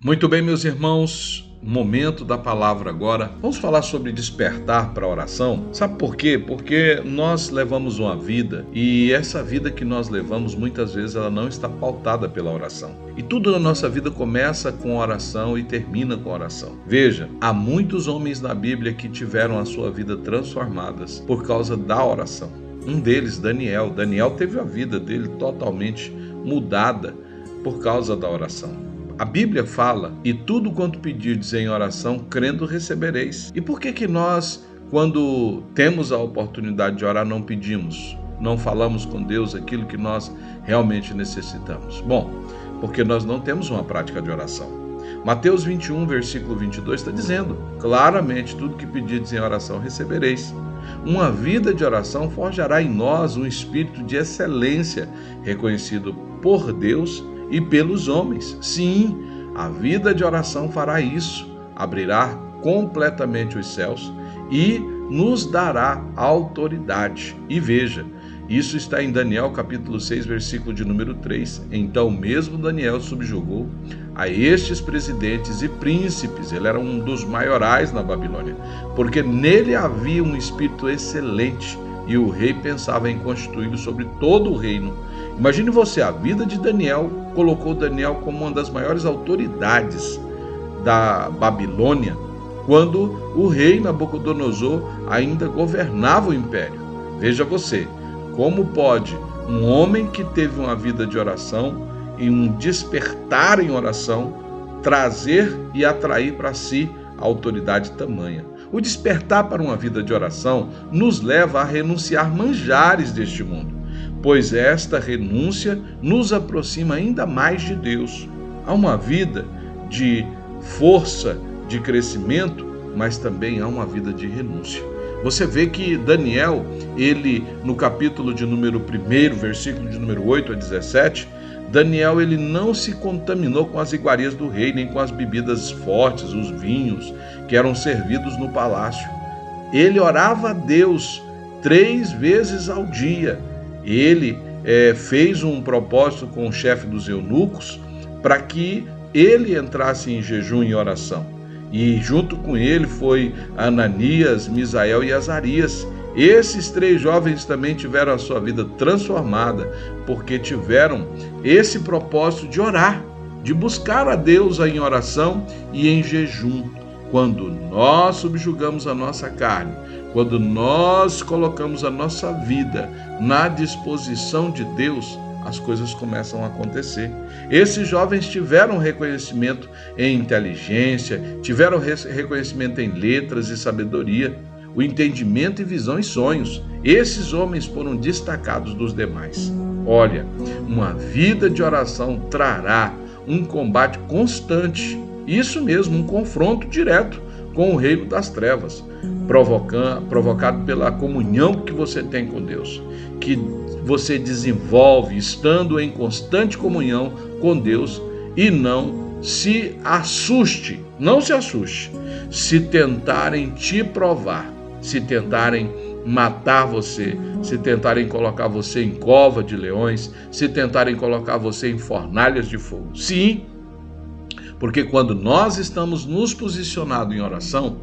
Muito bem, meus irmãos, momento da palavra agora. Vamos falar sobre despertar para a oração. Sabe por quê? Porque nós levamos uma vida e essa vida que nós levamos, muitas vezes, ela não está pautada pela oração. E tudo na nossa vida começa com oração e termina com oração. Veja, há muitos homens na Bíblia que tiveram a sua vida transformadas por causa da oração. Um deles, Daniel. Daniel teve a vida dele totalmente mudada por causa da oração. A Bíblia fala, e tudo quanto pedirdes em oração, crendo recebereis. E por que nós, quando temos a oportunidade de orar, não pedimos? Não falamos com Deus aquilo que nós realmente necessitamos? Bom, porque nós não temos uma prática de oração. Mateus 21, versículo 22 está dizendo, claramente, tudo que pedirdes em oração recebereis. Uma vida de oração forjará em nós um espírito de excelência, reconhecido por Deus e pelos homens. Sim, a vida de oração fará isso, abrirá completamente os céus e nos dará autoridade. E veja, isso está em Daniel capítulo 6, versículo de número 3. Então mesmo Daniel subjugou a estes presidentes e príncipes, ele era um dos maiorais na Babilônia, porque nele havia um espírito excelente e o rei pensava em constituí-lo sobre todo o reino. Imagine você, a vida de Daniel colocou Daniel como uma das maiores autoridades da Babilônia, quando o rei Nabucodonosor ainda governava o império. Veja você, como pode um homem que teve uma vida de oração e um despertar em oração trazer e atrair para si a autoridade tamanha? O despertar para uma vida de oração nos leva a renunciar manjares deste mundo, pois esta renúncia nos aproxima ainda mais de Deus. Há uma vida de força, de crescimento, mas também há uma vida de renúncia. Você vê que Daniel, ele no capítulo de número 1, versículo de número 8 a 17, Daniel ele não se contaminou com as iguarias do rei, nem com as bebidas fortes, os vinhos que eram servidos no palácio. Ele orava a Deus 3 vezes ao dia. Ele fez um propósito com o chefe dos eunucos para que ele entrasse em jejum e oração. E junto com ele foi Ananias, Misael e Azarias. Esses 3 jovens também tiveram a sua vida transformada, porque tiveram esse propósito de orar, de buscar a Deus em oração e em jejum. Quando nós subjugamos a nossa carne, quando nós colocamos a nossa vida na disposição de Deus, as coisas começam a acontecer. Esses jovens tiveram reconhecimento em inteligência, tiveram reconhecimento em letras e sabedoria, o entendimento e visão e sonhos. Esses homens foram destacados dos demais. Olha, uma vida de oração trará um combate constante, isso mesmo, um confronto direto com o reino das trevas, provocado pela comunhão que você tem com Deus, que você desenvolve estando em constante comunhão com Deus. E não se assuste, se tentarem te provar, se tentarem matar você, se tentarem colocar você em cova de leões, se tentarem colocar você em fornalhas de fogo. Sim, porque quando nós estamos nos posicionados em oração,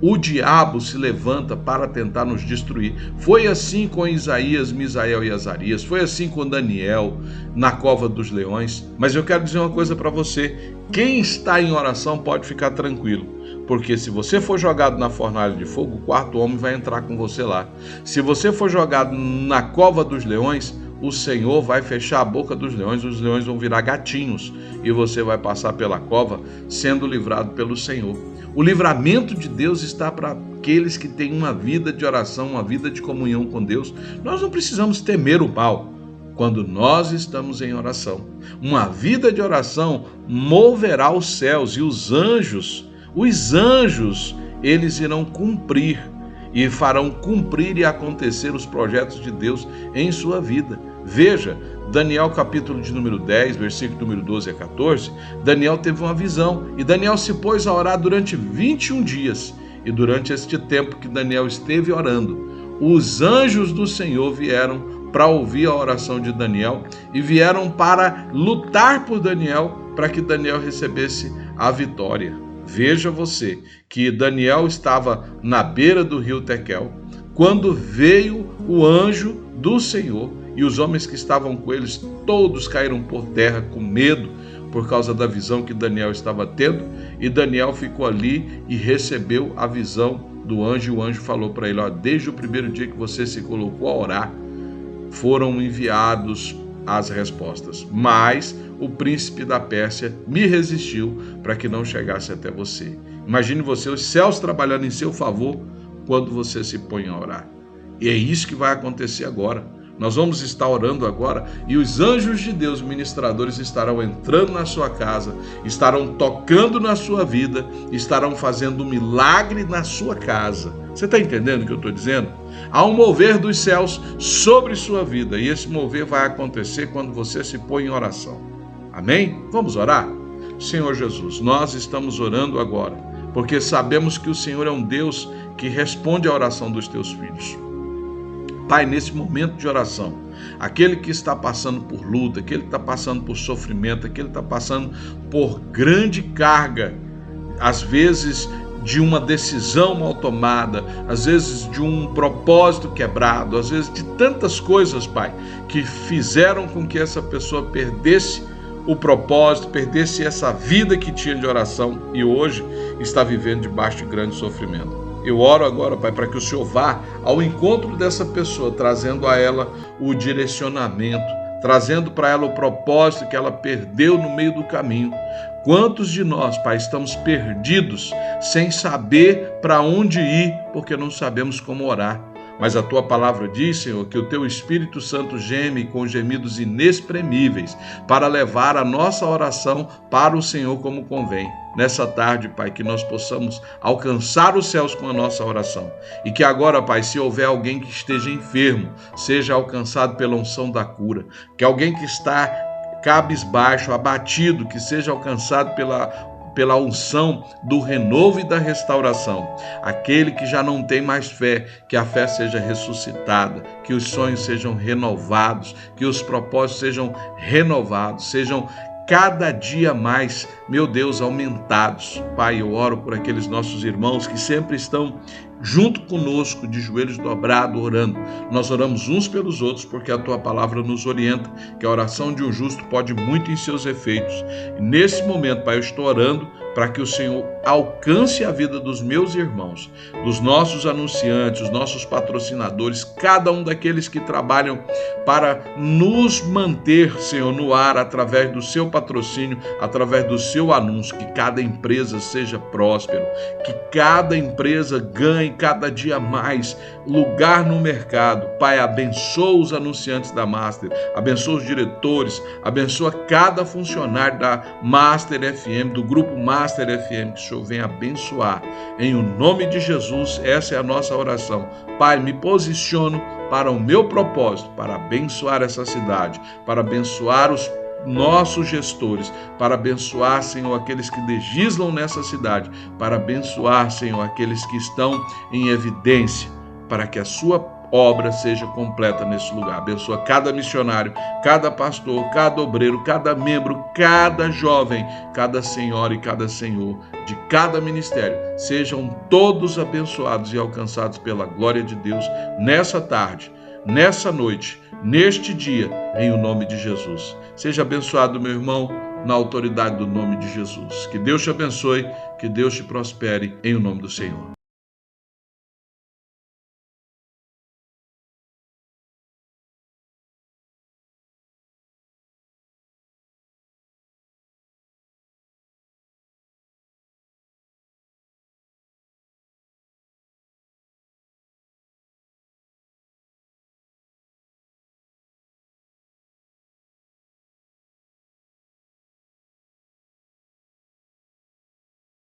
o diabo se levanta para tentar nos destruir. Foi assim com Isaías, Misael e Azarias, foi assim com Daniel na cova dos leões. Mas eu quero dizer uma coisa para você, quem está em oração pode ficar tranquilo, porque se você for jogado na fornalha de fogo, o 4º homem vai entrar com você lá. Se você for jogado na cova dos leões, o Senhor vai fechar a boca dos leões, os leões vão virar gatinhos e você vai passar pela cova sendo livrado pelo Senhor. O livramento de Deus está para aqueles que têm uma vida de oração, uma vida de comunhão com Deus. Nós não precisamos temer o mal quando nós estamos em oração. Uma vida de oração moverá os céus e os anjos, eles irão cumprir e farão cumprir e acontecer os projetos de Deus em sua vida. Veja, Daniel capítulo de número 10, versículo número 12 a 14, Daniel teve uma visão e Daniel se pôs a orar durante 21 dias. E durante este tempo que Daniel esteve orando, os anjos do Senhor vieram para ouvir a oração de Daniel e vieram para lutar por Daniel, para que Daniel recebesse a vitória. Veja você que Daniel estava na beira do rio Tequel, quando veio o anjo do Senhor, e os homens que estavam com eles todos caíram por terra com medo por causa da visão que Daniel estava tendo, e Daniel ficou ali e recebeu a visão do anjo, e o anjo falou para ele: desde o primeiro dia que você se colocou a orar, foram enviados as respostas, mas o príncipe da Pérsia me resistiu para que não chegasse até você. Imagine você, os céus trabalhando em seu favor quando você se põe a orar. E é isso que vai acontecer agora. Nós vamos estar orando agora e os anjos de Deus, ministradores, estarão entrando na sua casa, estarão tocando na sua vida, estarão fazendo um milagre na sua casa. Você está entendendo o que eu estou dizendo? Há um mover dos céus sobre sua vida, e esse mover vai acontecer quando você se põe em oração. Amém? Vamos orar? Senhor Jesus, nós estamos orando agora, porque sabemos que o Senhor é um Deus que responde à oração dos teus filhos. Pai, nesse momento de oração, aquele que está passando por luta, aquele que está passando por sofrimento, aquele que está passando por grande carga, às vezes de uma decisão mal tomada, às vezes de um propósito quebrado, às vezes de tantas coisas, Pai, que fizeram com que essa pessoa perdesse o propósito, perdesse essa vida que tinha de oração e hoje está vivendo debaixo de grande sofrimento. Eu oro agora, Pai, para que o Senhor vá ao encontro dessa pessoa, trazendo a ela o direcionamento, trazendo para ela o propósito que ela perdeu no meio do caminho. Quantos de nós, Pai, estamos perdidos, sem saber para onde ir, porque não sabemos como orar? Mas a Tua palavra diz, Senhor, que o Teu Espírito Santo geme com gemidos inexprimíveis para levar a nossa oração para o Senhor como convém. Nessa tarde, Pai, que nós possamos alcançar os céus com a nossa oração. E que agora, Pai, se houver alguém que esteja enfermo, seja alcançado pela unção da cura. Que alguém que está cabisbaixo, abatido, que seja alcançado pela unção do renovo e da restauração. Aquele que já não tem mais fé, que a fé seja ressuscitada, que os sonhos sejam renovados, que os propósitos sejam renovados, sejam cada dia mais, meu Deus, aumentados. Pai, eu oro por aqueles nossos irmãos que sempre estão junto conosco, de joelhos dobrados, orando. Nós oramos uns pelos outros, porque a Tua palavra nos orienta, que a oração de um justo pode muito em seus efeitos. E nesse momento, Pai, eu estou orando para que o Senhor alcance a vida dos meus irmãos, dos nossos anunciantes, os nossos patrocinadores, cada um daqueles que trabalham para nos manter, Senhor, no ar, através do seu patrocínio, através do seu anúncio, que cada empresa seja próspera, que cada empresa ganhe cada dia mais lugar no mercado. Pai, abençoa os anunciantes da Master, abençoa os diretores, abençoa cada funcionário da Master FM, do grupo Master FM, que o Senhor venha abençoar. Em o nome de Jesus, essa é a nossa oração. Pai, me posiciono para o meu propósito, para abençoar essa cidade, para abençoar os nossos gestores, para abençoar, Senhor, aqueles que legislam nessa cidade, para abençoar, Senhor, aqueles que estão em evidência, para que a sua obra seja completa nesse lugar. Abençoa cada missionário, cada pastor, cada obreiro, cada membro, cada jovem, cada senhora e cada senhor de cada ministério. Sejam todos abençoados e alcançados pela glória de Deus nessa tarde, nessa noite, neste dia, em o nome de Jesus. Seja abençoado, meu irmão, na autoridade do nome de Jesus. Que Deus te abençoe, que Deus te prospere, em o nome do Senhor.